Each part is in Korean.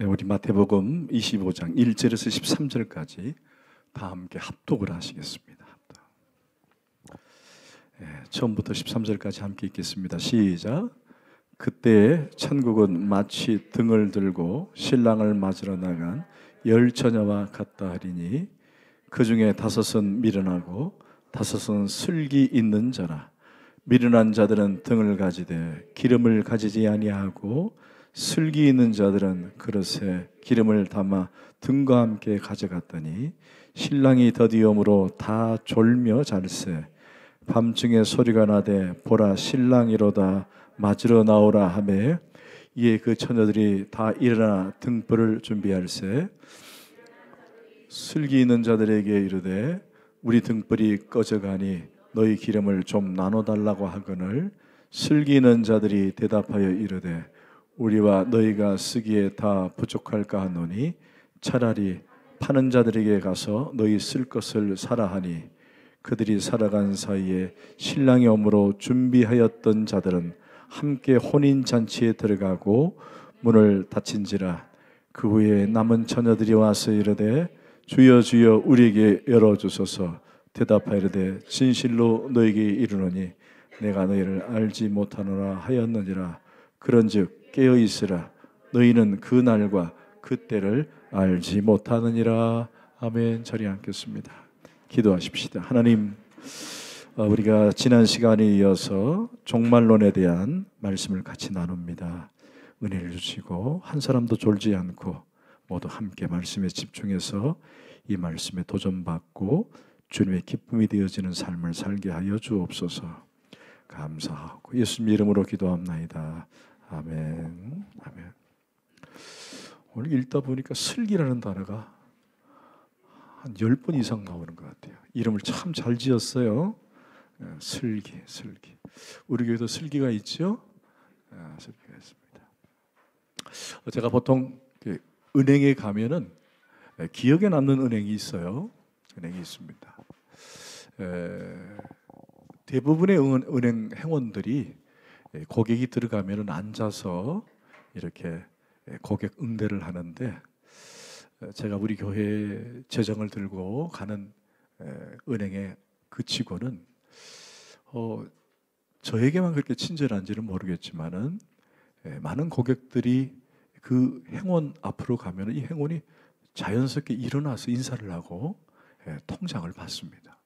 우리 마태복음 25장 1절에서 13절까지 다 함께 합독을 하시겠습니다. 처음부터 13절까지 함께 읽겠습니다. 시작. 그때 천국은 마치 등을 들고 신랑을 맞으러 나간 10처녀와 같다 하리니 그 중에 5은 미련하고 5은 슬기 있는 자라. 미련한 자들은 등을 가지되 기름을 가지지 아니하고 슬기 있는 자들은 그릇에 기름을 담아 등과 함께 가져갔더니 신랑이 더디움으로 다 졸며 잘세. 밤중에 소리가 나되 보라 신랑이로다 맞으러 나오라 하매 이에 그 처녀들이 다 일어나 등불을 준비할세. 슬기 있는 자들에게 이르되 우리 등불이 꺼져가니 너희 기름을 좀 나눠달라고 하거늘 슬기 있는 자들이 대답하여 이르되 우리와 너희가 쓰기에 다 부족할까 하노니 차라리 파는 자들에게 가서 너희 쓸 것을 사라 하니 그들이 살아간 사이에 신랑이 오므로 준비하였던 자들은 함께 혼인잔치에 들어가고 문을 닫힌지라. 그 후에 남은 처녀들이 와서 이르되 주여 주여 우리에게 열어주소서. 대답하여 이르되 진실로 너희에게 이르노니 내가 너희를 알지 못하노라 하였느니라. 그런즉 깨어있으라. 너희는 그 날과 그 때를 알지 못하느니라. 아멘. 자리에 앉겠습니다. 기도하십시다. 하나님, 우리가 지난 시간에 이어서 종말론에 대한 말씀을 같이 나눕니다. 은혜를 주시고 한 사람도 졸지 않고 모두 함께 말씀에 집중해서 이 말씀에 도전받고 주님의 기쁨이 되어지는 삶을 살게 하여 주옵소서. 감사하고 예수님 이름으로 기도합나이다. 아멘. 아멘. 오늘 읽다 보니까 슬기라는 단어가 한 10번 이상 나오는 것 같아요. 이름을 참 잘 지었어요. 슬기. 우리 교회도 슬기가 있죠? 슬기가 있습니다. 제가 보통 은행에 가면은 기억에 남는 은행이 있어요. 은행이 있습니다. 대부분의 은행 행원들이 고객이 들어가면은 앉아서 이렇게 고객 응대를 하는데 제가 우리 교회 재정을 들고 가는 은행의 그 직원은 저에게만 그렇게 친절한지는 모르겠지만은 많은 고객들이 그 행원 앞으로 가면은 이 행원이 자연스럽게 일어나서 인사를 하고 통장을 받습니다.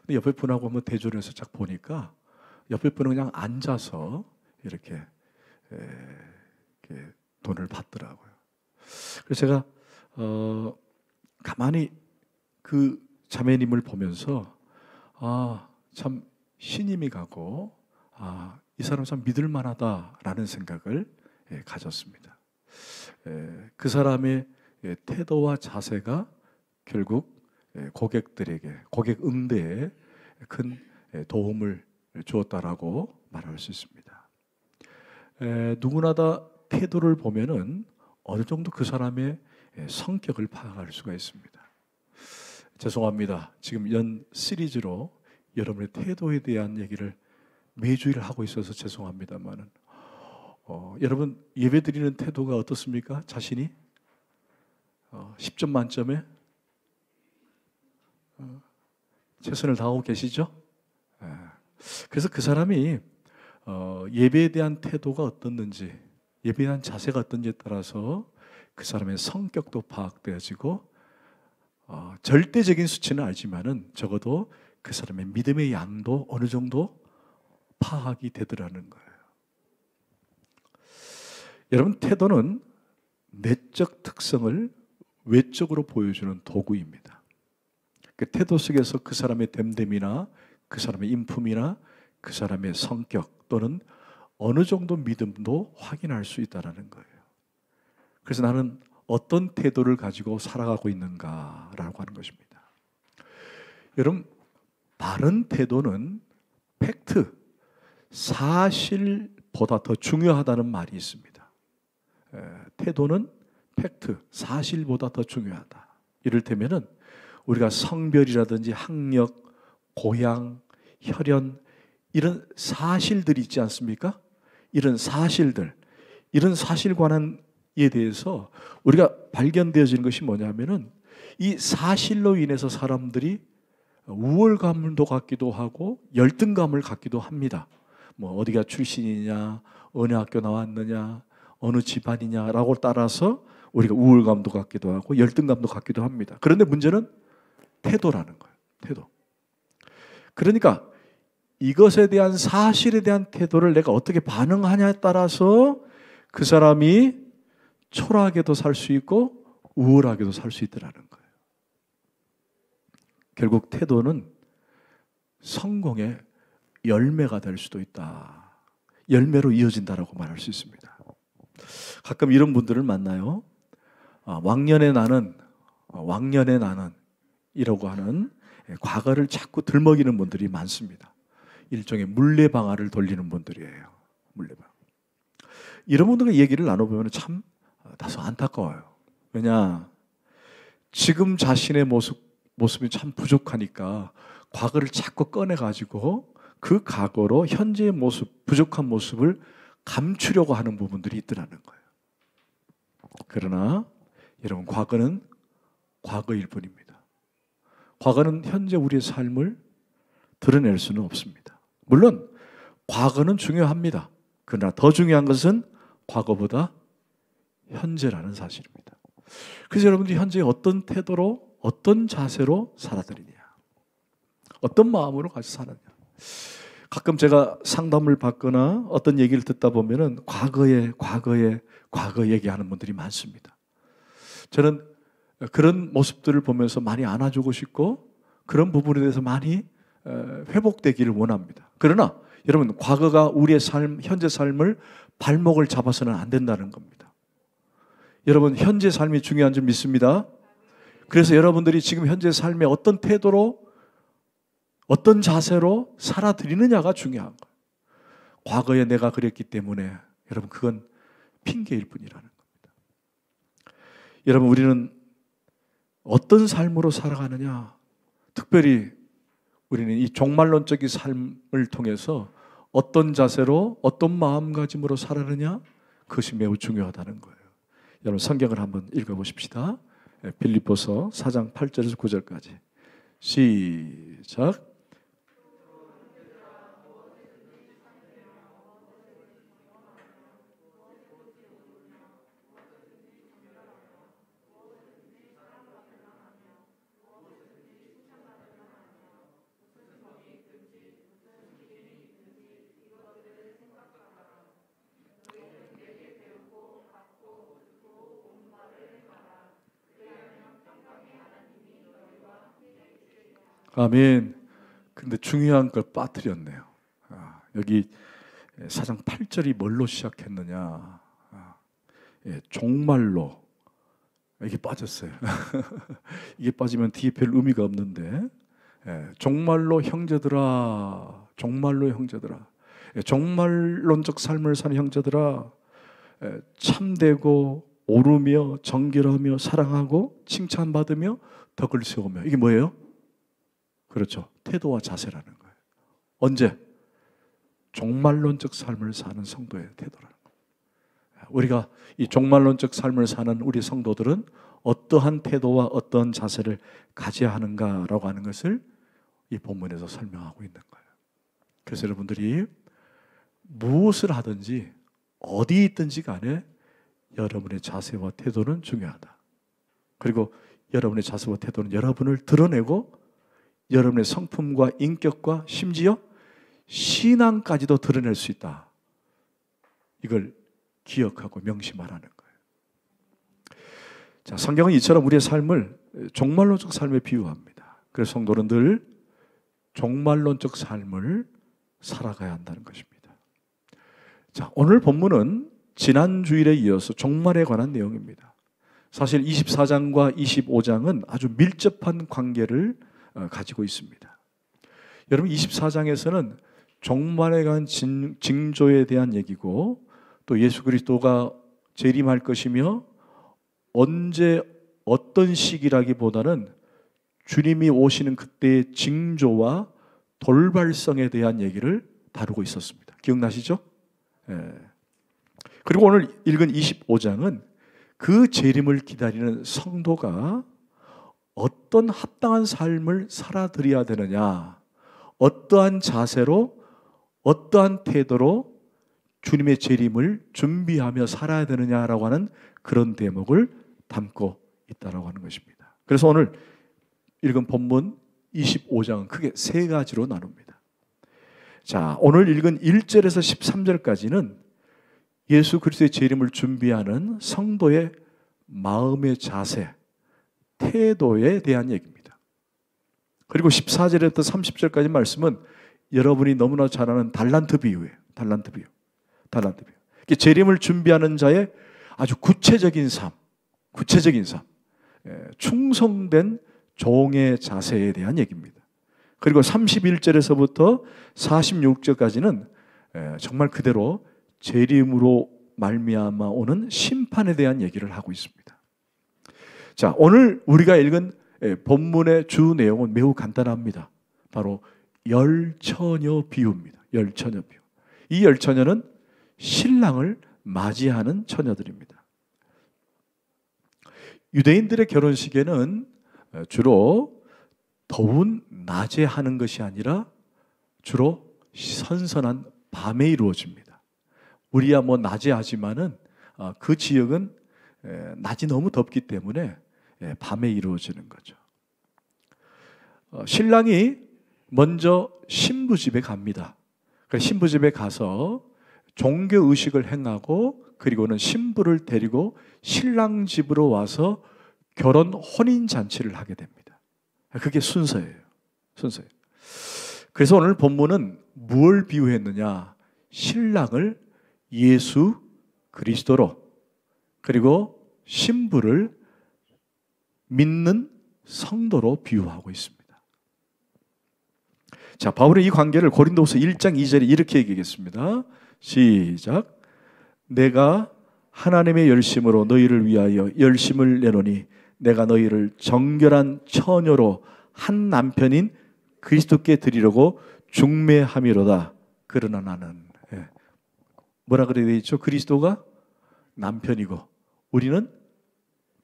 근데 옆에 분하고 한번 대조를 해서 딱 보니까 옆에 분은 그냥 앉아서 이렇게 돈을 받더라고요. 그래서 제가 가만히 그 자매님을 보면서 참 신임이 가고 이 사람 참 믿을 만하다라는 생각을 가졌습니다. 그 사람의 태도와 자세가 결국 고객들에게 고객 응대에 큰 도움을 주었다라고 말할 수 있습니다. 누구나 다 태도를 보면은 어느 정도 그 사람의 성격을 파악할 수가 있습니다. 죄송합니다. 지금 연 시리즈로 여러분의 태도에 대한 얘기를 매주일 하고 있어서 죄송합니다만은 여러분 예배 드리는 태도가 어떻습니까? 자신이 10점 만점에 최선을 다하고 계시죠? 그래서 그 사람이 예배에 대한 태도가 어떻는지, 예배에 대한 자세가 어떤지에 따라서 그 사람의 성격도 파악되어지고 절대적인 수치는 알지만은 적어도 그 사람의 믿음의 양도 어느 정도 파악이 되더라는 거예요. 여러분, 태도는 내적 특성을 외적으로 보여주는 도구입니다. 그 태도 속에서 그 사람의 됨됨이나 그 사람의 인품이나 그 사람의 성격 또는 어느 정도 믿음도 확인할 수 있다는 거예요. 그래서 나는 어떤 태도를 가지고 살아가고 있는가라고 하는 것입니다. 여러분, 바른 태도는 팩트, 사실보다 더 중요하다는 말이 있습니다. 태도는 팩트, 사실보다 더 중요하다. 이를테면은 우리가 성별이라든지 학력, 고향, 혈연 이런 사실들이 있지 않습니까? 이런 사실들, 이런 사실과는 대해서 우리가 발견되어지는 것이 뭐냐면은 이 사실로 인해서 사람들이 우월감도 갖기도 하고 열등감을 갖기도 합니다. 뭐 어디가 출신이냐, 어느 학교 나왔느냐, 어느 집안이냐라고 따라서 우리가 우월감도 갖기도 하고 열등감도 갖기도 합니다. 그런데 문제는 태도라는 거예요. 태도. 그러니까 이것에 대한 사실에 대한 태도를 내가 어떻게 반응하냐에 따라서 그 사람이 초라하게도 살 수 있고 우월하게도 살 수 있더라는 거예요. 결국 태도는 성공의 열매가 될 수도 있다. 열매로 이어진다라고 말할 수 있습니다. 가끔 이런 분들을 만나요. 왕년의 나는 이라고 하는 과거를 자꾸 들먹이는 분들이 많습니다. 일종의 물레방아를 돌리는 분들이에요. 물레방. 이런 분들과 얘기를 나눠보면 참 다소 안타까워요. 왜냐? 지금 자신의 모습이 참 부족하니까 과거를 자꾸 꺼내가지고 그 과거로 현재의 모습, 부족한 모습을 감추려고 하는 부분들이 있더라는 거예요. 그러나 여러분, 과거는 과거일 뿐입니다. 과거는 현재 우리의 삶을 드러낼 수는 없습니다. 물론 과거는 중요합니다. 그러나 더 중요한 것은 과거보다 현재라는 사실입니다. 그래서 여러분들이 현재 어떤 태도로, 어떤 자세로 살아드리냐, 어떤 마음으로 같이 사느냐. 가끔 제가 상담을 받거나 어떤 얘기를 듣다 보면은 과거 얘기하는 분들이 많습니다. 저는 그런 모습들을 보면서 많이 안아주고 싶고 그런 부분에 대해서 많이 회복되기를 원합니다. 그러나 여러분, 과거가 우리의 삶, 현재 삶을 발목을 잡아서는 안 된다는 겁니다. 여러분, 현재 삶이 중요한 줄 믿습니다. 그래서 여러분들이 지금 현재 삶에 어떤 태도로, 어떤 자세로 살아드리느냐가 중요한 거예요. 과거에 내가 그랬기 때문에 여러분, 그건 핑계일 뿐이라는 겁니다. 여러분, 우리는 어떤 삶으로 살아가느냐, 특별히 우리는 이 종말론적인 삶을 통해서 어떤 자세로, 어떤 마음가짐으로 살아느냐, 그것이 매우 중요하다는 거예요. 여러분, 성경을 한번 읽어보십시다. 빌립보서 4장 8절에서 9절까지 시작. 아멘. 근데 중요한 걸 빠뜨렸네요. 여기 4장 8절이 뭘로 시작했느냐. 종말로. 이게 빠졌어요. 이게 빠지면 뒤에 별 의미가 없는데, 종말로 형제들아, 종말로 형제들아, 종말론적 삶을 사는 형제들아, 참되고 오르며 정결하며 사랑하고 칭찬받으며 덕을 세우며. 이게 뭐예요? 그렇죠. 태도와 자세라는 거예요. 언제? 종말론적 삶을 사는 성도의 태도라는 거예요. 우리가 이 종말론적 삶을 사는 우리 성도들은 어떠한 태도와 어떠한 자세를 가져야 하는가라고 하는 것을 이 본문에서 설명하고 있는 거예요. 그래서 여러분들이 무엇을 하든지 어디 있든지 간에 여러분의 자세와 태도는 중요하다. 그리고 여러분의 자세와 태도는 여러분을 드러내고 여러분의 성품과 인격과 심지어 신앙까지도 드러낼 수 있다. 이걸 기억하고 명심하라는 거예요. 자, 성경은 이처럼 우리의 삶을 종말론적 삶에 비유합니다. 그래서 성도는 늘 종말론적 삶을 살아가야 한다는 것입니다. 자, 오늘 본문은 지난 주일에 이어서 종말에 관한 내용입니다. 사실 24장과 25장은 아주 밀접한 관계를 가지고 있습니다. 여러분, 24장에서는 종말에 관한 징조에 대한 얘기고 또 예수 그리스도가 재림할 것이며 언제 어떤 시기라기보다는 주님이 오시는 그때의 징조와 돌발성에 대한 얘기를 다루고 있었습니다. 기억나시죠? 그리고 오늘 읽은 25장은 그 재림을 기다리는 성도가 어떤 합당한 삶을 살아드려야 되느냐, 어떠한 자세로, 어떠한 태도로 주님의 재림을 준비하며 살아야 되느냐라고 하는 그런 대목을 담고 있다고 하는 것입니다. 그래서 오늘 읽은 본문 25장은 크게 세 가지로 나눕니다. 자, 오늘 읽은 1절에서 13절까지는 예수 그리스도의 재림을 준비하는 성도의 마음의 자세, 태도에 대한 얘기입니다. 그리고 14절부터 30절까지 말씀은 여러분이 너무나 잘 아는 달란트 비유예요. 달란트 비유. 재림을 준비하는 자의 아주 구체적인 삶, 충성된 종의 자세에 대한 얘기입니다. 그리고 31절에서부터 46절까지는 정말 그대로 재림으로 말미암아 오는 심판에 대한 얘기를 하고 있습니다. 자, 오늘 우리가 읽은 본문의 주 내용은 매우 간단합니다. 바로 열처녀 비유입니다. 열처녀 비유. 이 열처녀는 신랑을 맞이하는 처녀들입니다. 유대인들의 결혼식에는 주로 더운 낮에 하는 것이 아니라 주로 선선한 밤에 이루어집니다. 우리야 뭐 낮에 하지만은 그 지역은 낮이 너무 덥기 때문에 밤에 이루어지는 거죠. 신랑이 먼저 신부 집에 갑니다. 신부 집에 가서 종교 의식을 행하고 그리고는 신부를 데리고 신랑 집으로 와서 결혼 혼인 잔치를 하게 됩니다. 그게 순서예요. 그래서 오늘 본문은 무엇을 비유했느냐? 신랑을 예수 그리스도로, 그리고 신부를 믿는 성도로 비유하고 있습니다. 자, 바울은 이 관계를 고린도후서 1장 2절에 이렇게 얘기하겠습니다. 시작. 내가 하나님의 열심으로 너희를 위하여 열심을 내노니 내가 너희를 정결한 처녀로 한 남편인 그리스도께 드리려고 중매함이로다. 그러나 나는 뭐라 그래야 되죠? 그리스도가 남편이고 우리는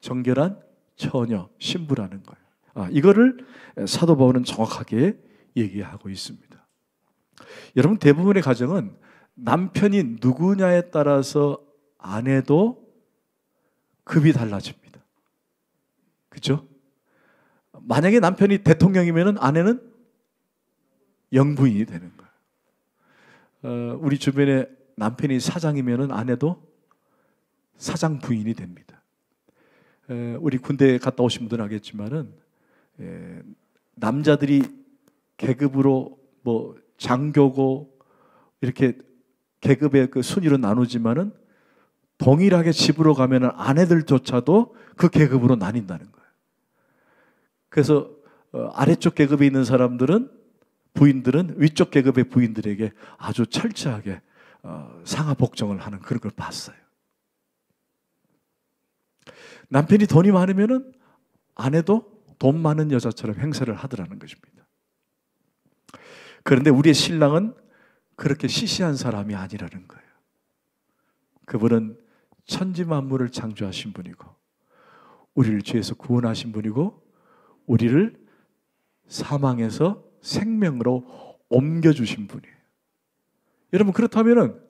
정결한 처녀, 신부라는 거예요. 이거를 사도 바울은 정확하게 얘기하고 있습니다. 여러분, 대부분의 가정은 남편이 누구냐에 따라서 아내도 급이 달라집니다. 그렇죠? 만약에 남편이 대통령이면 아내는 영부인이 되는 거예요. 우리 주변에 남편이 사장이면 아내도 사장 부인이 됩니다. 우리 군대 갔다 오신 분들은 알겠지만은 남자들이 계급으로 뭐 장교고 이렇게 계급의 그 순위로 나누지만은 동일하게 집으로 가면은 아내들조차도 그 계급으로 나뉜다는 거예요. 그래서 아래쪽 계급에 있는 사람들은 부인들은 위쪽 계급의 부인들에게 아주 철저하게 상하 복종을 하는 그런 걸 봤어요. 남편이 돈이 많으면은 아내도 돈 많은 여자처럼 행세를 하더라는 것입니다. 그런데 우리의 신랑은 그렇게 시시한 사람이 아니라는 거예요. 그분은 천지 만물을 창조하신 분이고 우리를 죄에서 구원하신 분이고 우리를 사망에서 생명으로 옮겨주신 분이에요. 여러분, 그렇다면은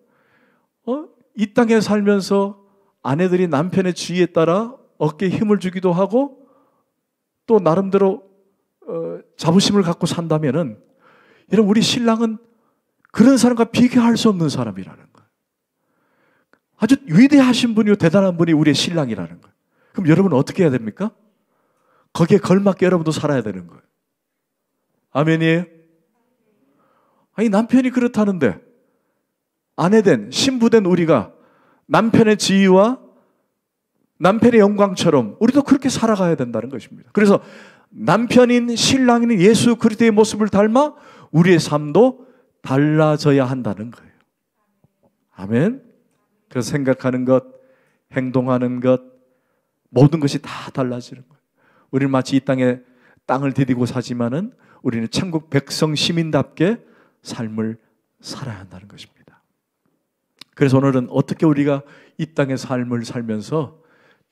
이 땅에 살면서 아내들이 남편의 지위에 따라 어깨에 힘을 주기도 하고 또 나름대로 자부심을 갖고 산다면은 여러분, 우리 신랑은 그런 사람과 비교할 수 없는 사람이라는 거예요. 아주 위대하신 분이요 대단한 분이 우리의 신랑이라는 거예요. 그럼 여러분은 어떻게 해야 됩니까? 거기에 걸맞게 여러분도 살아야 되는 거예요. 아멘이에요? 아니, 남편이 그렇다는데 아내된 신부된 우리가 남편의 지위와 남편의 영광처럼 우리도 그렇게 살아가야 된다는 것입니다. 그래서 남편인 신랑인 예수 그리스도의 모습을 닮아 우리의 삶도 달라져야 한다는 거예요. 아멘. 그래서 생각하는 것, 행동하는 것, 모든 것이 다 달라지는 거예요. 우리는 마치 이 땅에 땅을 디디고 사지만은 우리는 천국 백성 시민답게 삶을 살아야 한다는 것입니다. 그래서 오늘은 어떻게 우리가 이 땅의 삶을 살면서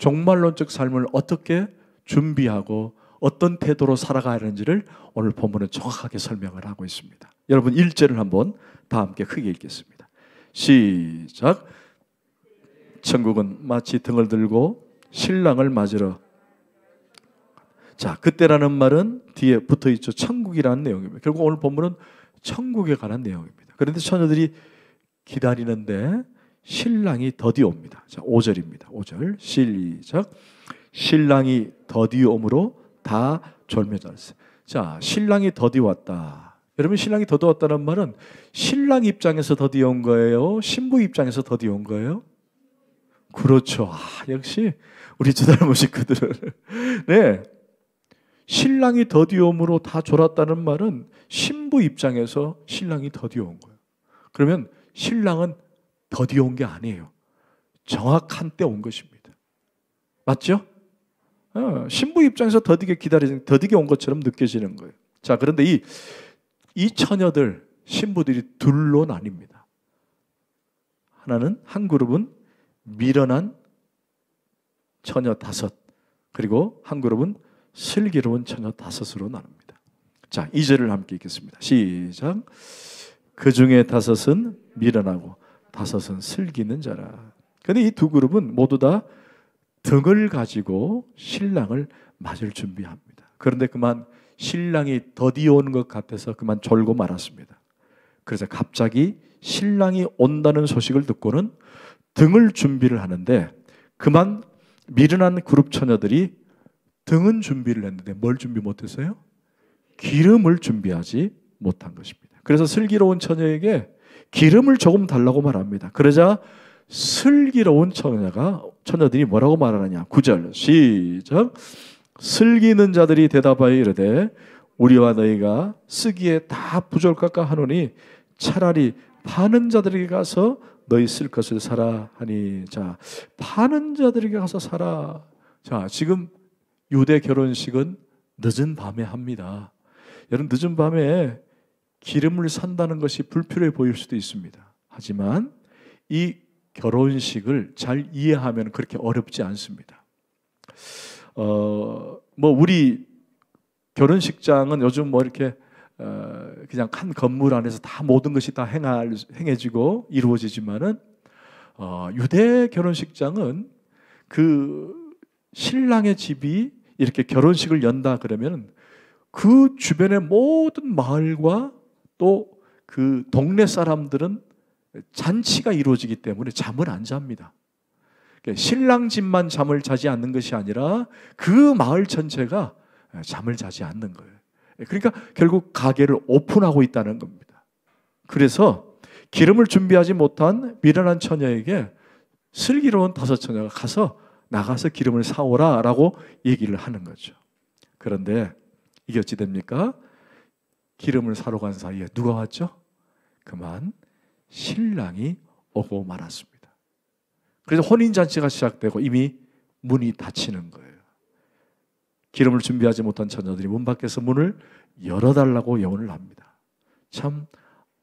종말론적 삶을 어떻게 준비하고 어떤 태도로 살아가야 하는지를 오늘 본문은 정확하게 설명을 하고 있습니다. 여러분 1절을 한번 다 함께 크게 읽겠습니다. 시작. 천국은 마치 등을 들고 신랑을 맞으러. 자, 그때라는 말은 뒤에 붙어 있죠. 천국이라는 내용입니다. 결국 오늘 본문은 천국에 관한 내용입니다. 그런데 처녀들이 기다리는데 신랑이 더디 옵니다. 자, 5절입니다. 5절 시작. 신랑이 더디 오므로 다 졸며들었어요. 자, 신랑이 더디 왔다. 여러분, 신랑이 더디 왔다는 말은 신랑 입장에서 더디 온 거예요? 신부 입장에서 더디 온 거예요? 그렇죠. 역시 우리 주달모 식구들은 네, 신랑이 더디 오므로 다 졸았다는 말은 신부 입장에서 신랑이 더디 온 거예요. 그러면 신랑은 더디 온 게 아니에요. 정확한 때 온 것입니다. 맞죠? 신부 입장에서 더디게 온 것처럼 느껴지는 거예요. 자, 그런데 이 처녀들, 신부들이 둘로 나뉩니다. 하나는, 한 그룹은 미련한 처녀 5, 그리고 한 그룹은 슬기로운 처녀 5으로 나눕니다. 자, 2절을 함께 읽겠습니다. 시작. 그 중에 5은 미련하고 5은 슬기 있는 자라. 그런데 이 두 그룹은 모두 다 등을 가지고 신랑을 맞을 준비합니다. 그런데 그만 신랑이 더디 오는 것 같아서 그만 졸고 말았습니다. 그래서 갑자기 신랑이 온다는 소식을 듣고는 등을 준비를 하는데 그만 미련한 그룹 처녀들이 등은 준비를 했는데 뭘 준비 못했어요? 기름을 준비하지 못한 것입니다. 그래서 슬기로운 처녀에게 기름을 조금 달라고 말합니다. 그러자 슬기로운 처녀들이 뭐라고 말하느냐? 9절 시작. 슬기 있는 자들이 대답하여 이르되 우리와 너희가 쓰기에 다 부족할까 하노니 차라리 파는 자들에게 가서 너희 쓸 것을 사라 하니. 자, 파는 자들에게 가서 사라. 자, 지금 유대 결혼식은 늦은 밤에 합니다. 여러분, 늦은 밤에 기름을 산다는 것이 불필요해 보일 수도 있습니다. 하지만 이 결혼식을 잘 이해하면 그렇게 어렵지 않습니다. 우리 결혼식장은 요즘 이렇게 그냥 한 건물 안에서 다 모든 것이 다 행해지고 이루어지지만은 유대 결혼식장은 그 신랑의 집이 이렇게 결혼식을 연다 그러면 그 주변의 모든 마을과 또 그 동네 사람들은 잔치가 이루어지기 때문에 잠을 안 잡니다. 신랑 집만 잠을 자지 않는 것이 아니라 그 마을 전체가 잠을 자지 않는 거예요. 그러니까 결국 가게를 오픈하고 있다는 겁니다. 그래서 기름을 준비하지 못한 미련한 처녀에게 슬기로운 5 처녀가 나가서 기름을 사오라 라고 얘기를 하는 거죠. 그런데 이게 어찌 됩니까? 기름을 사러 간 사이에 누가 왔죠? 그만 신랑이 오고 말았습니다. 그래서 혼인잔치가 시작되고 이미 문이 닫히는 거예요. 기름을 준비하지 못한 처녀들이 문 밖에서 문을 열어달라고 예언을 합니다. 참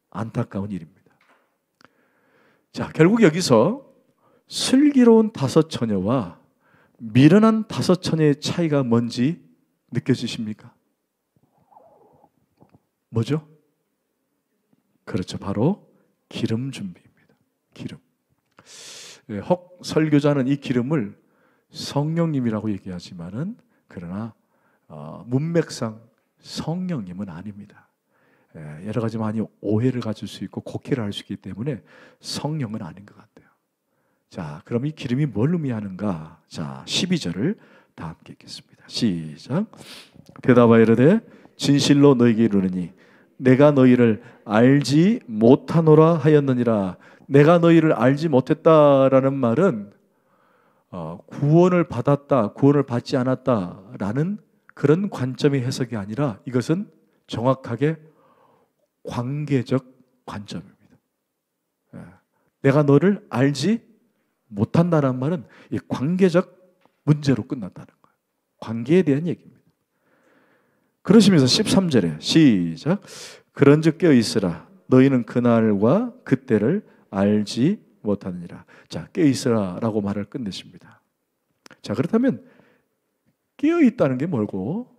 안타까운 일입니다. 자, 결국 여기서 슬기로운 5 처녀와 미련한 5 처녀의 차이가 뭔지 느껴지십니까? 뭐죠? 그렇죠. 바로 기름 준비입니다. 기름. 혹 설교자는 이 기름을 성령님이라고 얘기하지만은 그러나 문맥상 성령님은 아닙니다. 여러 가지 많이 오해를 가질 수 있고 곡해를 할 수 있기 때문에 성령은 아닌 것 같아요. 자, 그럼 이 기름이 뭘 의미하는가? 자, 12절을 다 함께 읽겠습니다. 시작. 대답하여 이르되 진실로 너희에게 이르노니 내가 너희를 알지 못하노라 하였느니라. 내가 너희를 알지 못했다라는 말은 구원을 받았다, 구원을 받지 않았다라는 그런 관점의 해석이 아니라 이것은 정확하게 관계적 관점입니다. 내가 너를 알지 못한다는 말은 이 관계적 문제로 끝났다는 거예요. 관계에 대한 얘기입니다. 그러시면서 13절에 시작. 그런즉 깨어 있으라. 너희는 그날과 그때를 알지 못하느니라. 자, 깨어 있으라라고 말을 끝내십니다. 자, 그렇다면 깨어 있다는 게 뭐고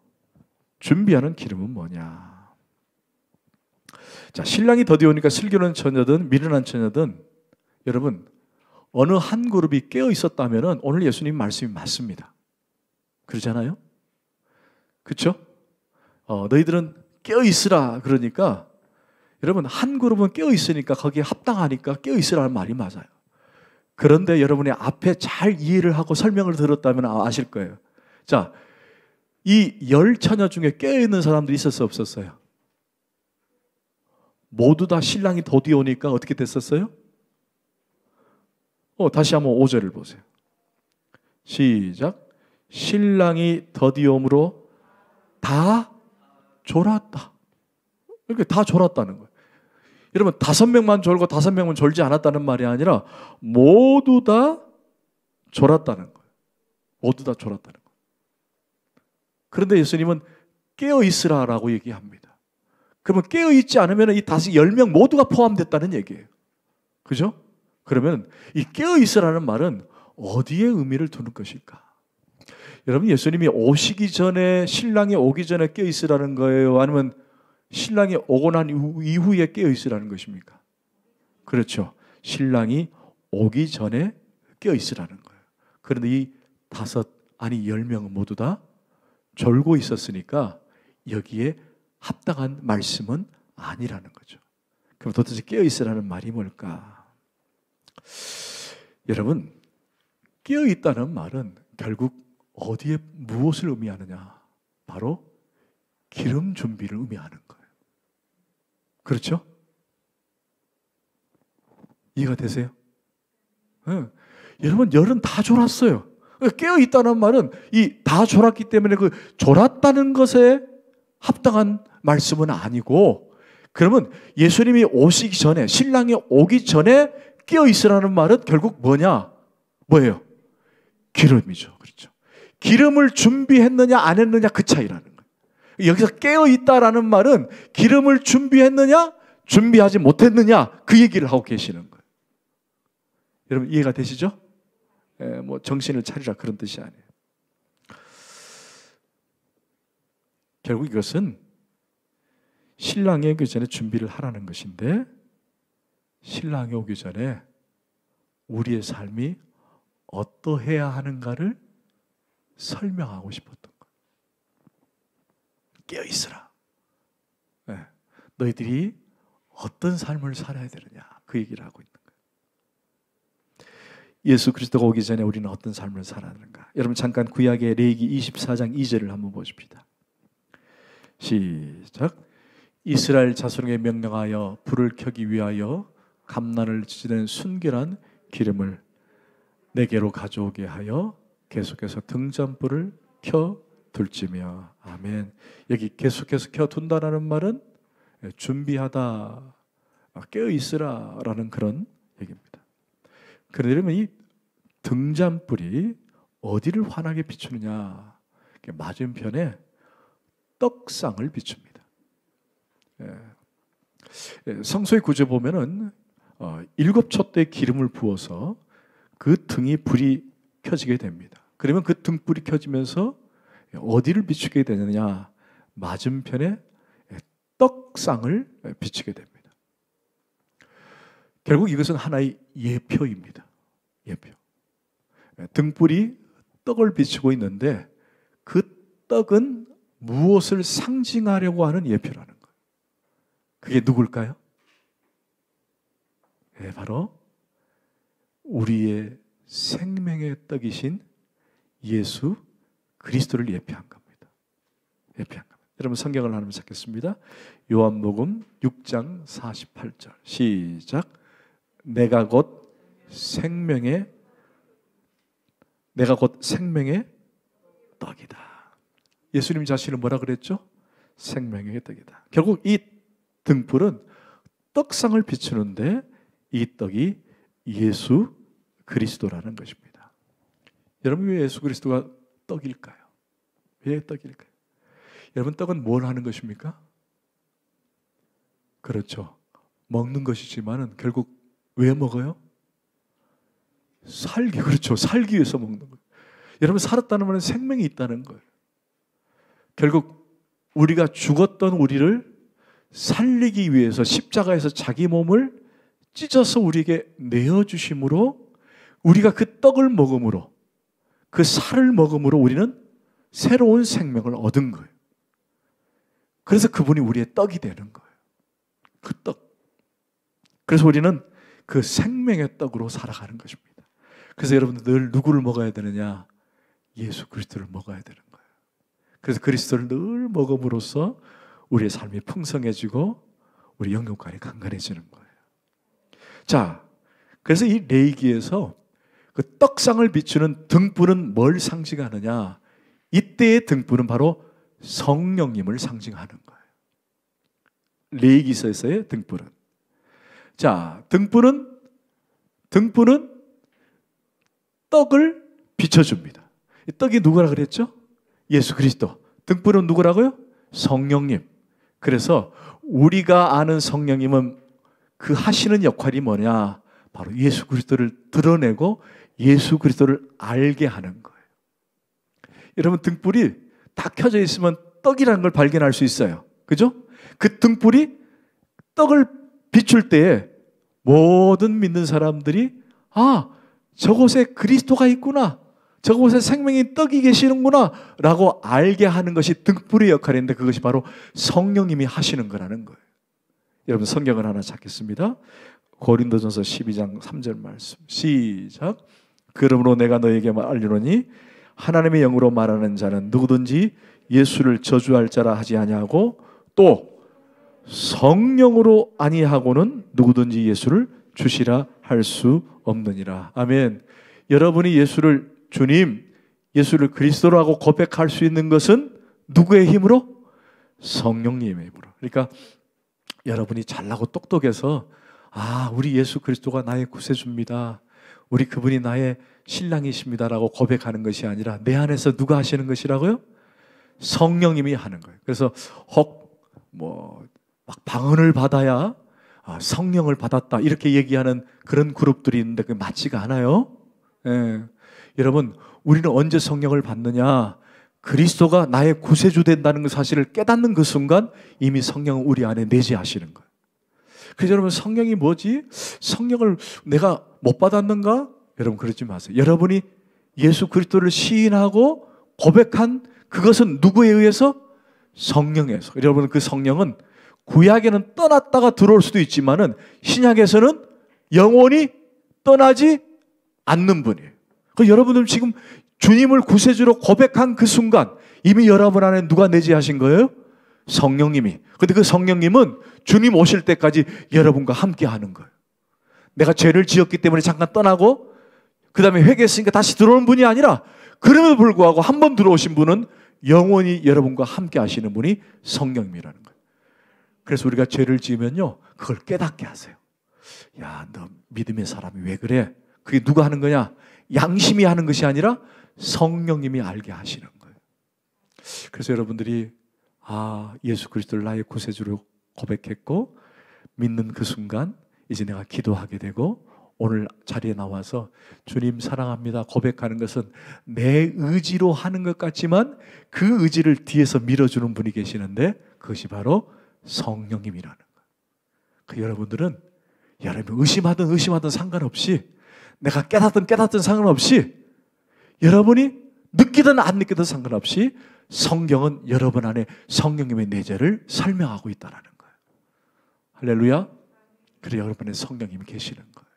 준비하는 기름은 뭐냐? 자, 신랑이 더디 오니까 슬기로운 처녀든 미련한 처녀든 여러분 어느 한 그룹이 깨어 있었다면 오늘 예수님 말씀이 맞습니다. 그러잖아요? 그렇죠? 너희들은 깨어 있으라 그러니까 여러분 한 그룹은 깨어 있으니까 거기에 합당하니까 깨어 있으라는 말이 맞아요. 그런데 여러분이 앞에 잘 이해를 하고 설명을 들었다면 아실 거예요. 자, 이 10처녀 중에 깨어 있는 사람들이 있었어요, 없었어요? 모두 다 신랑이 더디 오니까 어떻게 됐었어요? 다시 한번 5절을 보세요. 시작. 신랑이 더디 오므로 다 졸았다. 이렇게 다 졸았다는 거예요. 여러분 5명만 졸고 5명만 졸지 않았다는 말이 아니라 모두 다 졸았다는 거예요. 모두 다 졸았다는 거예요. 그런데 예수님은 깨어 있으라라고 얘기합니다. 그러면 깨어 있지 않으면 이 10명 모두가 포함됐다는 얘기예요. 그죠? 그러면 이 깨어 있으라는 말은 어디에 의미를 두는 것일까? 여러분 예수님이 오시기 전에 신랑이 오기 전에 깨어 있으라는 거예요? 아니면 신랑이 오고 난 이후에 깨어 있으라는 것입니까? 그렇죠. 신랑이 오기 전에 깨어 있으라는 거예요. 그런데 이 10명은 모두 다 졸고 있었으니까 여기에 합당한 말씀은 아니라는 거죠. 그럼 도대체 깨어 있으라는 말이 뭘까? 여러분, 깨어 있다는 말은 결국 어디에 무엇을 의미하느냐? 바로 기름 준비를 의미하는 거예요. 그렇죠? 이해가 되세요? 네. 여러분, 열은 다 졸았어요. 깨어 있다는 말은 이 다 졸았기 때문에 그 졸았다는 것에 합당한 말씀은 아니고, 그러면 예수님이 오시기 전에, 신랑이 오기 전에 깨어 있으라는 말은 결국 뭐냐? 뭐예요? 기름이죠. 그렇죠. 기름을 준비했느냐 안 했느냐 그 차이라는 거예요. 여기서 깨어 있다라는 말은 기름을 준비했느냐 준비하지 못했느냐 그 얘기를 하고 계시는 거예요. 여러분 이해가 되시죠? 뭐 정신을 차리라 그런 뜻이 아니에요. 결국 이것은 신랑이 오기 전에 준비를 하라는 것인데 신랑이 오기 전에 우리의 삶이 어떠해야 하는가를 설명하고 싶었던 거예요. 깨어 있으라. 네. 너희들이 어떤 삶을 살아야 되느냐 그 얘기를 하고 있는 거예요. 예수 그리스도가 오기 전에 우리는 어떤 삶을 살아야 하는가? 여러분 잠깐 구약의 레위기 24장 2절을 한번 보십시다. 시작. 이스라엘 자손에게 명령하여 불을 켜기 위하여 감난을 지는 순결한 기름을 내게로 가져오게 하여 계속해서 등잔불을 켜 둘지며. 아멘. 여기 계속해서 켜 둔다라는 말은 준비하다, 깨어 있으라 라는 그런 얘기입니다. 그러면 이 등잔불이 어디를 환하게 비추느냐? 맞은편에 떡상을 비춥니다. 성소의 구조 보면은 7촛대의 기름을 부어서 그 등이 불이 켜지게 됩니다. 그러면 그 등불이 켜지면서 어디를 비추게 되느냐? 맞은편에 떡상을 비추게 됩니다. 결국 이것은 하나의 예표입니다. 예표. 등불이 떡을 비추고 있는데 그 떡은 무엇을 상징하려고 하는 예표라는 거예요. 그게 누굴까요? 네, 바로 우리의 생명의 떡이신 예수 그리스도를 예표한 겁니다. 예표한 겁니다. 여러분 성경을 하나만 찾겠습니다. 요한복음 6장 48절 시작. 내가 곧 생명의 떡이다. 예수님 자신은 뭐라 그랬죠? 생명의 떡이다. 결국 이 등불은 떡상을 비추는데 이 떡이 예수 그리스도라는 것입니다. 여러분 왜 예수 그리스도가 떡일까요? 왜 떡일까요? 여러분 떡은 뭘 하는 것입니까? 그렇죠. 먹는 것이지만은 결국 왜 먹어요? 살기, 그렇죠. 살기 위해서 먹는 거예요. 여러분, 살았다는 말은 생명이 있다는 거예요. 결국 우리가 죽었던 우리를 살리기 위해서 십자가에서 자기 몸을 찢어서 우리에게 내어주심으로 우리가 그 떡을 먹음으로, 그 살을 먹음으로 우리는 새로운 생명을 얻은 거예요. 그래서 그분이 우리의 떡이 되는 거예요. 그 떡. 그래서 우리는 그 생명의 떡으로 살아가는 것입니다. 그래서 여러분들 늘 누구를 먹어야 되느냐? 예수 그리스도를 먹어야 되는 거예요. 그래서 그리스도를 늘 먹음으로써 우리의 삶이 풍성해지고 우리 영육간이 강건해지는 거예요. 자, 그래서 이 레위기에서 그 떡상을 비추는 등불은 뭘 상징하느냐? 이때의 등불은 바로 성령님을 상징하는 거예요. 레위기서에서의 등불은. 자, 등불은 떡을 비춰줍니다. 이 떡이 누구라 그랬죠? 예수 그리스도. 등불은 누구라고요? 성령님. 그래서 우리가 아는 성령님은 그 하시는 역할이 뭐냐? 바로 예수 그리스도를 드러내고 예수 그리스도를 알게 하는 거예요. 여러분, 등불이 다 켜져 있으면 떡이라는 걸 발견할 수 있어요. 그죠? 그 등불이 떡을 비출 때에 모든 믿는 사람들이 아, 저곳에 그리스도가 있구나, 저곳에 생명의 떡이 계시는구나 라고 알게 하는 것이 등불의 역할인데, 그것이 바로 성령님이 하시는 거라는 거예요. 여러분, 성경을 하나 찾겠습니다. 고린도전서 12장 3절 말씀 시작. 그러므로 내가 너에게 알리노니 하나님의 영으로 말하는 자는 누구든지 예수를 저주할 자라 하지 아니하고 또 성령으로 아니하고는 누구든지 예수를 주시라 할 수 없느니라. 아멘. 여러분이 예수를 주님, 예수를 그리스도라고 고백할 수 있는 것은 누구의 힘으로? 성령님의 힘으로. 그러니까 여러분이 잘나고 똑똑해서 아, 우리 예수 그리스도가 나의 구세주입니다, 우리 그분이 나의 신랑이십니다라고 고백하는 것이 아니라 내 안에서 누가 하시는 것이라고요? 성령님이 하는 거예요. 그래서 혹 막 방언을 받아야 성령을 받았다 이렇게 얘기하는 그런 그룹들이 있는데 그게 맞지가 않아요. 예. 여러분, 우리는 언제 성령을 받느냐? 그리스도가 나의 구세주 된다는 그 사실을 깨닫는 그 순간 이미 성령은 우리 안에 내재하시는 거예요. 그래서 여러분, 성령이 뭐지? 성령을 내가 못 받았는가? 여러분, 그러지 마세요. 여러분이 예수 그리스도를 시인하고 고백한 그것은 누구에 의해서? 성령에서. 여러분, 그 성령은 구약에는 떠났다가 들어올 수도 있지만은 신약에서는 영원히 떠나지 않는 분이에요. 그러니까 여러분들 지금 주님을 구세주로 고백한 그 순간 이미 여러분 안에 누가 내재하신 거예요? 성령님이. 근데 그 성령님은 주님 오실 때까지 여러분과 함께 하는 거예요. 내가 죄를 지었기 때문에 잠깐 떠나고 그 다음에 회개했으니까 다시 들어오는 분이 아니라, 그럼에도 불구하고 한 번 들어오신 분은 영원히 여러분과 함께 하시는 분이 성령님이라는 거예요. 그래서 우리가 죄를 지으면요, 그걸 깨닫게 하세요. 야, 너 믿음의 사람이 왜 그래? 그게 누가 하는 거냐? 양심이 하는 것이 아니라 성령님이 알게 하시는 거예요. 그래서 여러분들이 예수 그리스도를 나의 구세주로 고백했고 믿는 그 순간 이제 내가 기도하게 되고 오늘 자리에 나와서 주님 사랑합니다 고백하는 것은 내 의지로 하는 것 같지만 그 의지를 뒤에서 밀어주는 분이 계시는데 그것이 바로 성령님이라는 거예요. 그 여러분들은 여러분이 의심하든 상관없이, 내가 깨닫든 상관없이, 여러분이 느끼든 안 느끼든 상관없이 성경은 여러분 안에 성령님의 내재를 설명하고 있다는 거예요. 할렐루야. 그래, 여러분의 성령님이 계시는 거예요.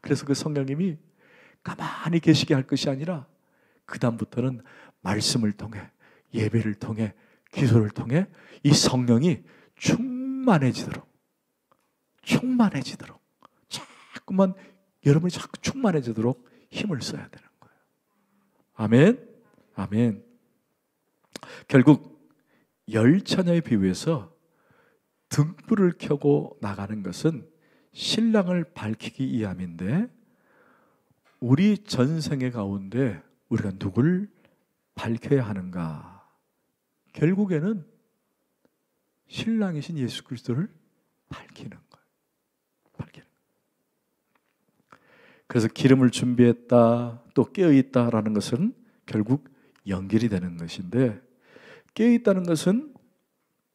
그래서 그 성령님이 가만히 계시게 할 것이 아니라 그 다음부터는 말씀을 통해, 예배를 통해, 기도를 통해 이 성령이 충만해지도록 자꾸만 여러분이 자꾸 충만해지도록 힘을 써야 되는 거예요. 아멘. 아멘. 결국 열처녀의 비유에서 등불을 켜고 나가는 것은 신랑을 밝히기 위함인데, 우리 전생의 가운데 우리가 누굴 밝혀야 하는가? 결국에는 신랑이신 예수 그리스도를 밝히는 거예요. 밝히는 거예요. 그래서 기름을 준비했다, 또 깨어있다라는 것은 결국 연결이 되는 것인데, 깨어있다는 것은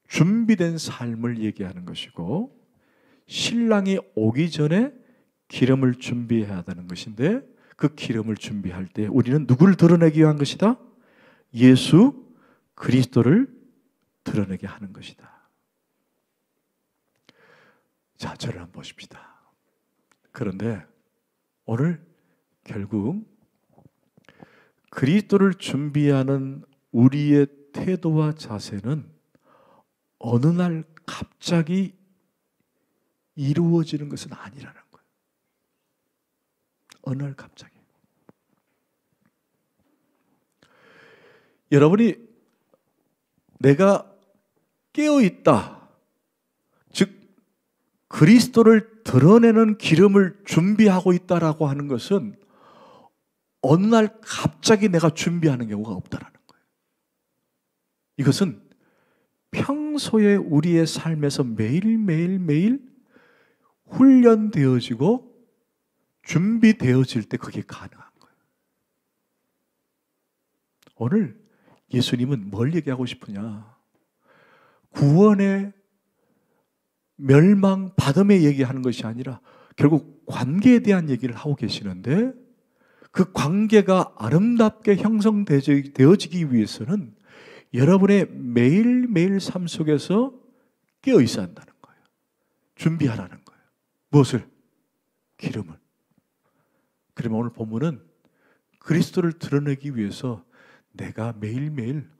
준비된 삶을 얘기하는 것이고, 신랑이 오기 전에 기름을 준비해야 되는 것인데, 그 기름을 준비할 때 우리는 누구를 드러내기 위한 것이다? 예수 그리스도를 드러내게 하는 것이다. 자, 저를 한번 보십시다. 그런데 오늘 결국 그리스도를 준비하는 우리의 태도와 자세는 어느 날 갑자기 이루어지는 것은 아니라는 거예요. 어느 날 갑자기. 여러분이 내가 깨어있다, 즉 그리스도를 드러내는 기름을 준비하고 있다라고 하는 것은 어느 날 갑자기 내가 준비하는 경우가 없다라는 거예요. 이것은 평소에 우리의 삶에서 매일매일 훈련되어지고 준비되어질 때 그게 가능한 거예요. 오늘 예수님은 뭘 얘기하고 싶으냐? 구원의 멸망, 받음의 얘기하는 것이 아니라 결국 관계에 대한 얘기를 하고 계시는데, 그 관계가 아름답게 형성되어지기 위해서는 여러분의 매일매일 삶 속에서 깨어 있어야 한다는 거예요. 준비하라는 거예요. 무엇을? 기름을. 그러면 오늘 본문은 그리스도를 드러내기 위해서 내가 매일매일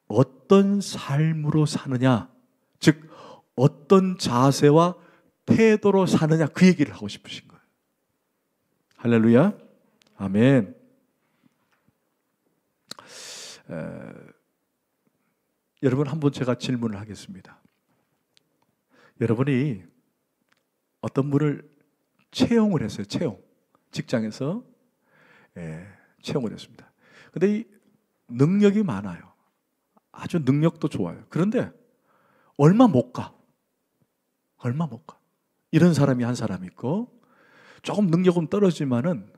어떤 삶으로 사느냐, 즉 어떤 자세와 태도로 사느냐, 그 얘기를 하고 싶으신 거예요. 할렐루야. 아멘. 여러분, 한번 제가 질문을 하겠습니다. 여러분이 어떤 분을 채용을 했어요. 직장에서 채용을 했습니다. 근데 이 능력이 많아요. 아주 능력도 좋아요. 그런데 얼마 못 가. 이런 사람이 한 사람 있고, 조금 능력은 떨어지만은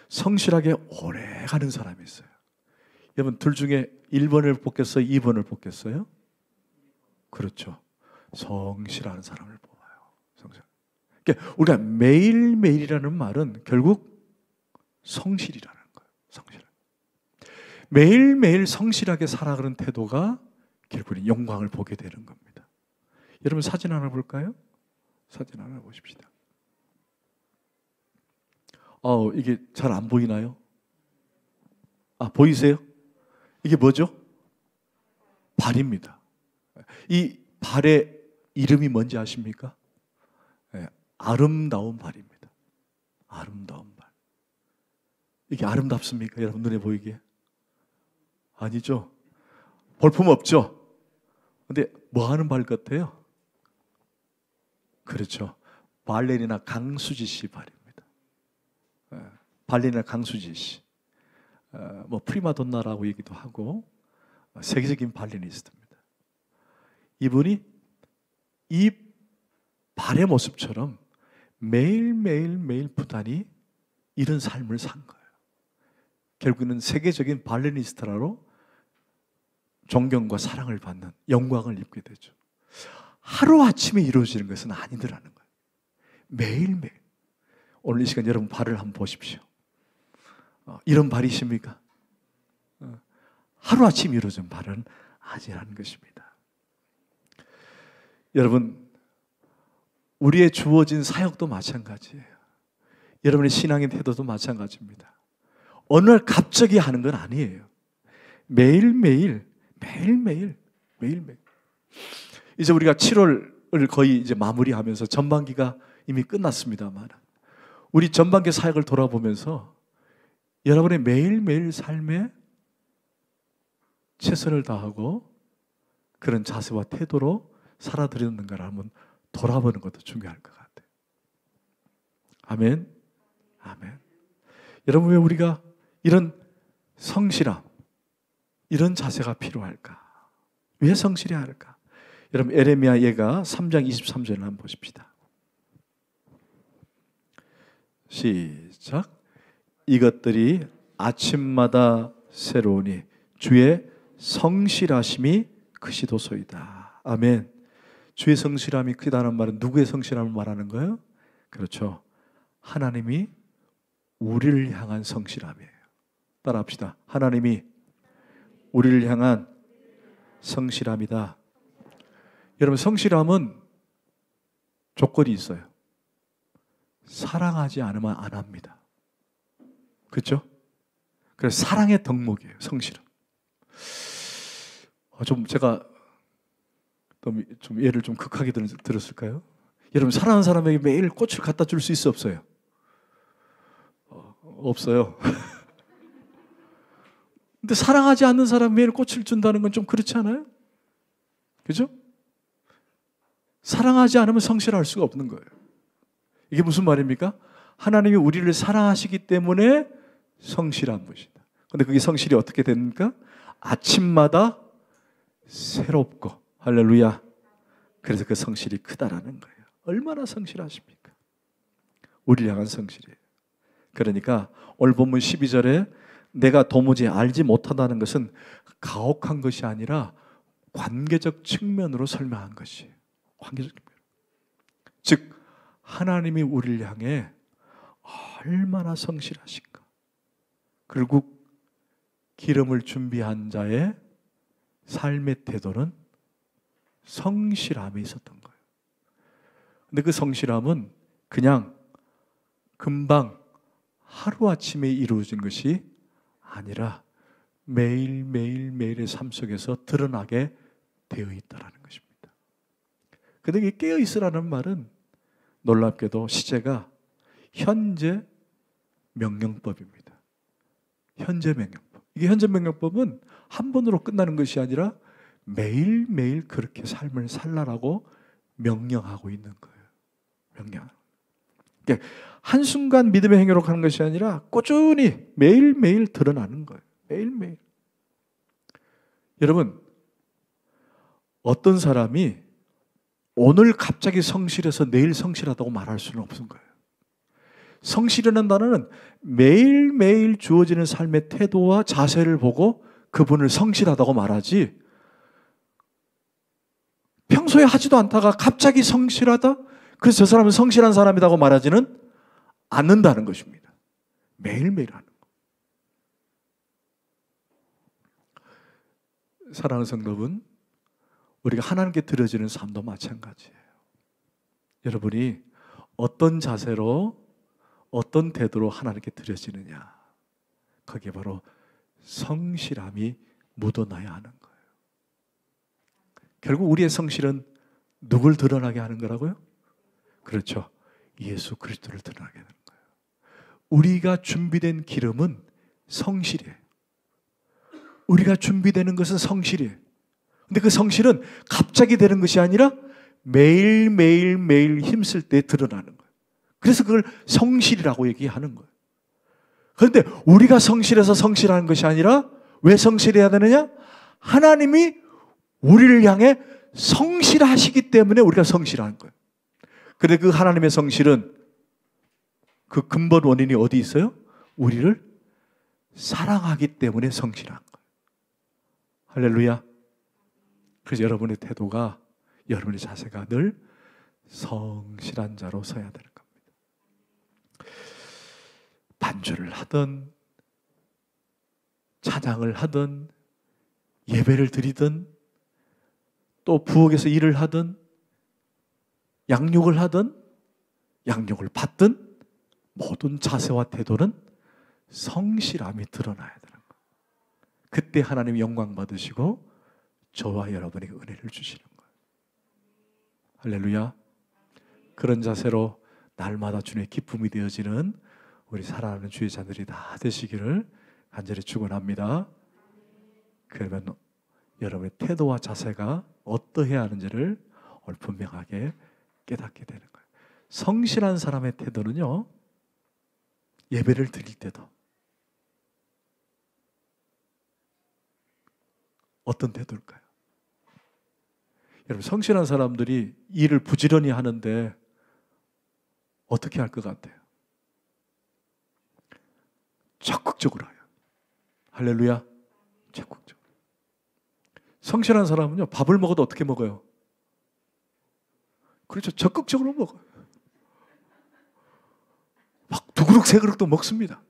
성실하게 오래 가는 사람이 있어요. 여러분, 둘 중에 1번을 뽑겠어요? 2번을 뽑겠어요? 그렇죠. 성실한 사람을 뽑아요. 그러니까 우리가 매일매일이라는 말은 결국 성실이라는 거예요. 성실. 매일매일 성실하게 살아가는 태도가 결국은 영광을 보게 되는 겁니다. 여러분, 사진 하나 볼까요? 사진 하나 보십시다. 이게 잘 안 보이나요? 보이세요? 이게 뭐죠? 발입니다. 이 발의 이름이 뭔지 아십니까? 아름다운 발입니다. 아름다운 발. 이게 아름답습니까? 여러분 눈에 보이게? 아니죠. 볼품 없죠. 근데 뭐 하는 발 같아요? 그렇죠. 발레리나 강수지 씨 발입니다. 발레리나 강수지 씨. 뭐 프리마돈나라고 얘기도 하고 세계적인 발레리니스트입니다. 이분이 이 발의 모습처럼 매일 부단히 이런 삶을 산 거예요. 결국은 세계적인 발레리니스트로 존경과 사랑을 받는 영광을 입게 되죠. 하루아침에 이루어지는 것은 아니더라는 거예요. 매일매일. 오늘 이 시간 여러분 발을 한번 보십시오. 이런 발이십니까? 하루아침에 이루어진 발은 아니라는 것입니다. 여러분, 우리의 주어진 사역도 마찬가지예요. 여러분의 신앙의 태도도 마찬가지입니다. 어느 날 갑자기 하는 건 아니에요. 매일매일. 이제 우리가 7월을 거의 이제 마무리하면서 전반기가 이미 끝났습니다만, 우리 전반기 사역을 돌아보면서 여러분의 매일매일 삶에 최선을 다하고 그런 자세와 태도로 살아드렸는가를 한번 돌아보는 것도 중요할 것 같아요. 아멘. 여러분, 왜 우리가 이런 성실함, 이런 자세가 필요할까? 왜 성실해야 할까? 여러분, 에레미야 예가 3장 23절을 한번 보십시다. 시작. 이것들이 아침마다 새로우니 주의 성실하심이 크시도소이다. 아멘. 주의 성실함이 크다는 말은 누구의 성실함을 말하는 거예요? 그렇죠. 하나님이 우리를 향한 성실함이에요. 따라합시다. 하나님이 우리를 향한 성실함이다. 여러분, 성실함은 조건이 있어요. 사랑하지 않으면 안 합니다. 그렇죠? 그래서 사랑의 덕목이에요, 성실함. 제가 좀 예를 좀 극하게 들었을까요? 여러분, 사랑하는 사람에게 매일 꽃을 갖다 줄 수 있어, 없어요? 없어요. 근데 사랑하지 않는 사람 매일 꽃을 준다는 건 좀 그렇지 않아요? 그죠? 사랑하지 않으면 성실할 수가 없는 거예요. 이게 무슨 말입니까? 하나님이 우리를 사랑하시기 때문에 성실한 것이다. 근데 그게 성실이 어떻게 됩니까? 아침마다 새롭고, 할렐루야. 그래서 그 성실이 크다라는 거예요. 얼마나 성실하십니까? 우리를 향한 성실이에요. 그러니까 오늘 본문 12절에 내가 도무지 알지 못하다는 것은 가혹한 것이 아니라 관계적 측면으로 설명한 것이에요. 관계적 측면. 즉 하나님이 우리를 향해 얼마나 성실하신가. 결국 기름을 준비한 자의 삶의 태도는 성실함이 있었던 거예요. 근데 그 성실함은 그냥 금방 하루아침에 이루어진 것이 아니라 매일매일의 삶 속에서 드러나게 되어 있다는 것입니다. 근데 이 깨어있으라는 말은 놀랍게도 시제가 현재 명령법입니다. 현재 명령법. 이게 현재 명령법은 한 번으로 끝나는 것이 아니라 매일매일 그렇게 삶을 살라라고 명령하고 있는 거예요. 명령. 그러니까 한순간 믿음의 행위로 가는 것이 아니라 꾸준히 매일매일 드러나는 거예요. 매일매일. 여러분, 어떤 사람이 오늘 갑자기 성실해서 내일 성실하다고 말할 수는 없는 거예요. 성실이라는 단어는 매일매일 주어지는 삶의 태도와 자세를 보고 그분을 성실하다고 말하지, 평소에 하지도 않다가 갑자기 성실하다? 그래서 저 사람은 성실한 사람이라고 말하지는 않는다는 것입니다. 매일매일 하는 거. 사랑하는 성도분, 우리가 하나님께 드려지는 삶도 마찬가지예요. 여러분이 어떤 자세로, 어떤 태도로 하나님께 드려지느냐, 그게 바로 성실함이 묻어나야 하는 거예요. 결국 우리의 성실은 누굴 드러나게 하는 거라고요? 그렇죠. 예수 그리스도를 드러나게 하는 거예요. 우리가 준비된 기름은 성실이에요. 우리가 준비되는 것은 성실이에요. 근데 그 성실은 갑자기 되는 것이 아니라 매일 힘쓸 때 드러나는 거예요. 그래서 그걸 성실이라고 얘기하는 거예요. 그런데 우리가 성실해서 성실하는 것이 아니라 왜 성실해야 되느냐? 하나님이 우리를 향해 성실하시기 때문에 우리가 성실한 거예요. 그런데 그 하나님의 성실은 그 근본 원인이 어디 있어요? 우리를 사랑하기 때문에 성실한 거예요. 할렐루야. 그래서 여러분의 태도가, 여러분의 자세가 늘 성실한 자로 서야 되는 겁니다. 반주를 하든 찬양을 하든 예배를 드리든 또 부엌에서 일을 하든 양육을 하든 양육을 받든 모든 자세와 태도는 성실함이 드러나야 되는 거예요. 그때 하나님이 영광 받으시고 저와 여러분에게 은혜를 주시는 거예요. 할렐루야. 그런 자세로 날마다 주님의 기쁨이 되어지는 우리 사랑하는 주의 자들이 다 되시기를 간절히 축원합니다. 그러면 여러분의 태도와 자세가 어떠해야 하는지를 오늘 분명하게 깨닫게 되는 거예요. 성실한 사람의 태도는요, 예배를 드릴 때도 어떤 태도일까요? 여러분, 성실한 사람들이 일을 부지런히 하는데 어떻게 할 것 같아요? 적극적으로 해요. 할렐루야. 적극적으로. 성실한 사람은요, 밥을 먹어도 어떻게 먹어요? 그렇죠. 적극적으로 먹어요. 막 두 그릇, 세 그릇도 먹습니다.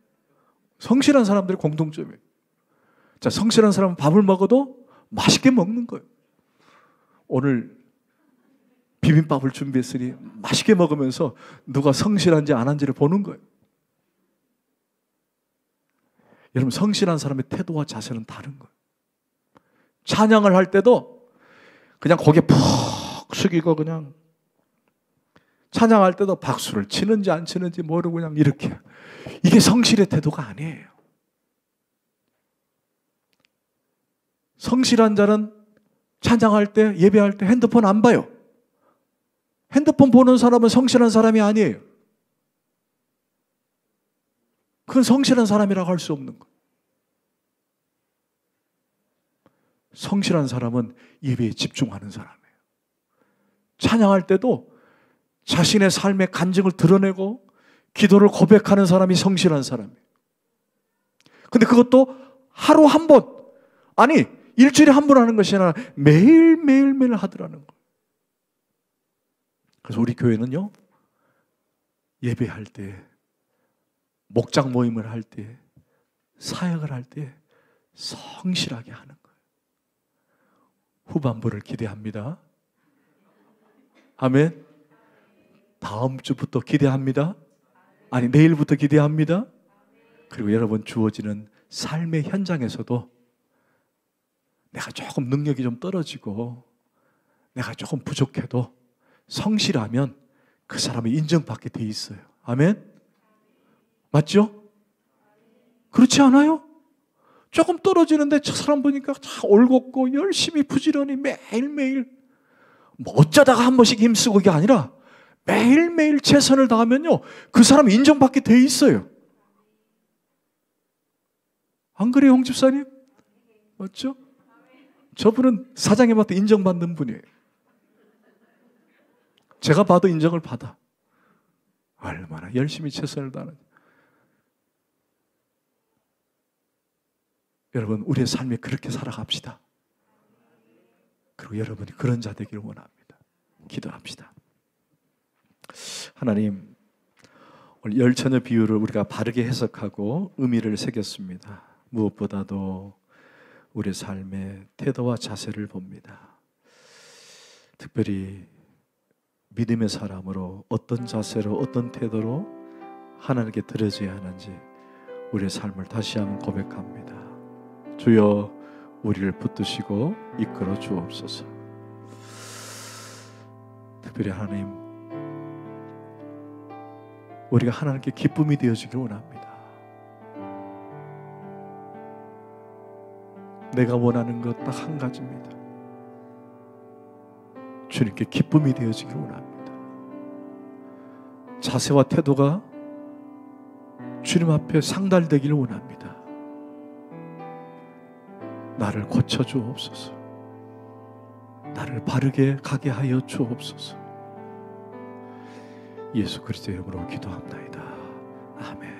성실한 사람들의 공통점이에요. 자, 성실한 사람은 밥을 먹어도 맛있게 먹는 거예요. 오늘 비빔밥을 준비했으니 맛있게 먹으면서 누가 성실한지 안 한지를 보는 거예요. 여러분, 성실한 사람의 태도와 자세는 다른 거예요. 찬양을 할 때도 그냥 고개 푹 숙이고 그냥 찬양할 때도 박수를 치는지 안 치는지 모르고 그냥 이렇게. 이게 성실의 태도가 아니에요. 성실한 자는 찬양할 때, 예배할 때 핸드폰 안 봐요. 핸드폰 보는 사람은 성실한 사람이 아니에요. 그건 성실한 사람이라고 할 수 없는 거예요. 성실한 사람은 예배에 집중하는 사람이에요. 찬양할 때도 자신의 삶의 간증을 드러내고 기도를 고백하는 사람이 성실한 사람이에요. 근데 그것도 하루 한 번, 아니 일주일에 한 번 하는 것이 아니라 매일 하더라는 거예요. 그래서 우리 교회는요, 예배할 때, 목장 모임을 할 때, 사역을 할 때 성실하게 하는 거예요. 후반부를 기대합니다. 아멘. 다음 주부터 기대합니다. 아니, 내일부터 기대합니다. 그리고 여러분, 주어지는 삶의 현장에서도 내가 조금 능력이 좀 떨어지고 내가 조금 부족해도 성실하면 그 사람이 인정받게 돼 있어요. 아멘? 맞죠? 그렇지 않아요? 조금 떨어지는데 저 사람 보니까 다 올곧고 열심히 부지런히 매일매일, 뭐 어쩌다가 한 번씩 힘쓰고 이게 아니라 매일매일 최선을 다하면요, 그 사람이 인정받게 돼 있어요. 안 그래요, 홍 집사님? 맞죠? 저분은 사장님 한테 인정받는 분이에요. 제가 봐도 인정을 받아. 얼마나 열심히 최선을 다하는지. 여러분, 우리의 삶에 그렇게 살아갑시다. 그리고 여러분이 그런 자 되기를 원합니다. 기도합시다. 하나님, 오늘 열처녀 비유를 우리가 바르게 해석하고 의미를 새겼습니다. 무엇보다도 우리의 삶의 태도와 자세를 봅니다. 특별히 믿음의 사람으로 어떤 자세로, 어떤 태도로 하나님께 드려져야 하는지 우리의 삶을 다시 한번 고백합니다. 주여, 우리를 붙드시고 이끌어 주옵소서. 특별히 하나님, 우리가 하나님께 기쁨이 되어지길 원합니다. 내가 원하는 것 딱 한 가지입니다. 주님께 기쁨이 되어지길 원합니다. 자세와 태도가 주님 앞에 상달되기를 원합니다. 나를 고쳐 주옵소서. 나를 바르게 가게 하여 주옵소서. 예수 그리스도의 이름으로 기도합나이다. 아멘.